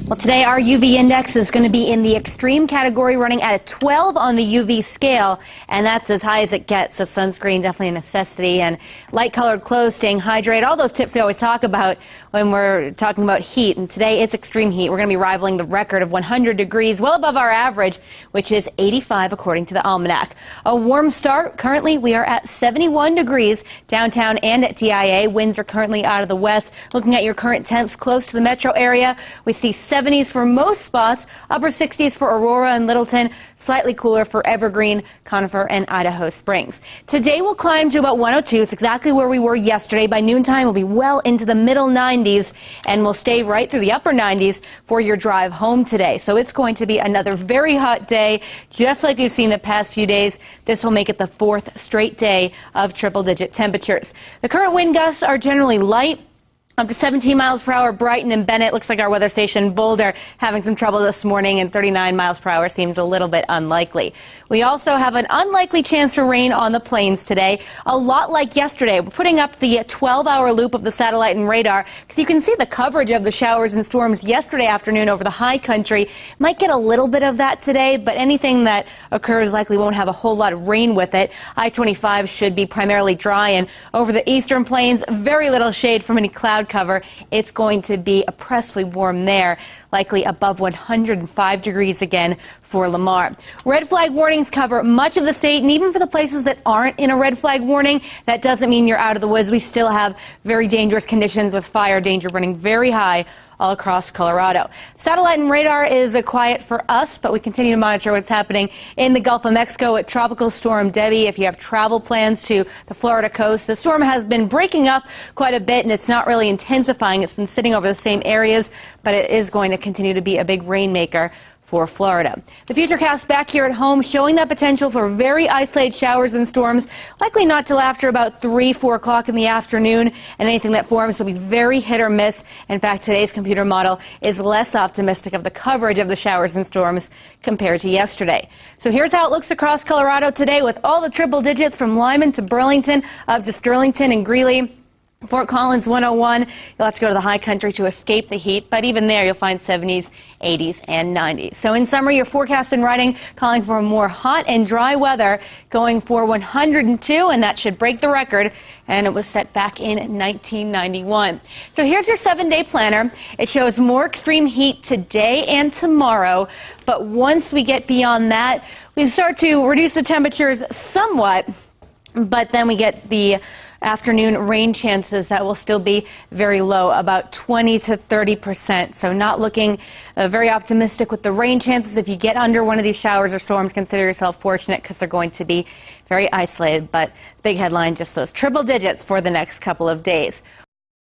Well, today our UV index is going to be in the extreme category, running at a 12 on the UV scale, and that's as high as it gets. So sunscreen definitely a necessity, and light-colored clothes, staying hydrated, all those tips we always talk about when we're talking about heat. And today it's extreme heat. We're going to be rivaling the record of 100 degrees, well above our average, which is 85 according to the almanac. A warm start. Currently we are at 71 degrees downtown and at TIA. Winds are currently out of the west. Looking at your current temps close to the metro area, we see 70s for most spots, upper 60s for Aurora and Littleton, slightly cooler for Evergreen, Conifer, and Idaho Springs. Today we'll climb to about 102. It's exactly where we were yesterday. By noontime, we'll be well into the middle 90s, and we'll stay right through the upper 90s for your drive home today. So it's going to be another very hot day, just like you've seen the past few days. This will make it the fourth straight day of triple-digit temperatures. The current wind gusts are generally light, up to 17 miles per hour. Brighton and Bennett, looks like our weather station Boulder having some trouble this morning, and 39 miles per hour seems a little bit unlikely. We also have an unlikely chance for rain on the plains today, a lot like yesterday. We're putting up the 12-hour loop of the satellite and radar because you can see the coverage of the showers and storms yesterday afternoon over the high country. Might get a little bit of that today, but anything that occurs likely won't have a whole lot of rain with it. I-25 should be primarily dry, and over the eastern plains, very little shade from any cloud cover. It's going to be oppressively warm there, likely above 105 degrees again for Lamar. Red flag warnings cover much of the state, and even for the places that aren't in a red flag warning, that doesn't mean you're out of the woods. We still have very dangerous conditions with fire danger running very high all across Colorado. Satellite and radar is quiet for us, but we continue to monitor what's happening in the Gulf of Mexico with Tropical Storm Debbie. If you have travel plans to the Florida coast, the storm has been breaking up quite a bit, and it's not really intensifying. It's been sitting over the same areas, but it is going to continue to be a big rainmaker for Florida. The Futurecast back here at home showing that potential for very isolated showers and storms, likely not till after about 3-4 o'clock in the afternoon, and anything that forms will be very hit or miss. In fact, today's computer model is less optimistic of the coverage of the showers and storms compared to yesterday. So here's how it looks across Colorado today with all the triple digits from Lyman to Burlington up to Sterlington and Greeley. Fort Collins 101, you'll have to go to the high country to escape the heat, but even there you'll find 70s, 80s, and 90s. So in summary, your forecast and writing calling for more hot and dry weather, going for 102, and that should break the record, and it was set back in 1991. So here's your 7-day planner. It shows more extreme heat today and tomorrow, but once we get beyond that, we start to reduce the temperatures somewhat, but then we get the afternoon rain chances that will still be very low, about 20 to 30%. So not looking very optimistic with the rain chances. If you get under one of these showers or storms, consider yourself fortunate because they're going to be very isolated. But big headline, just those triple digits for the next couple of days.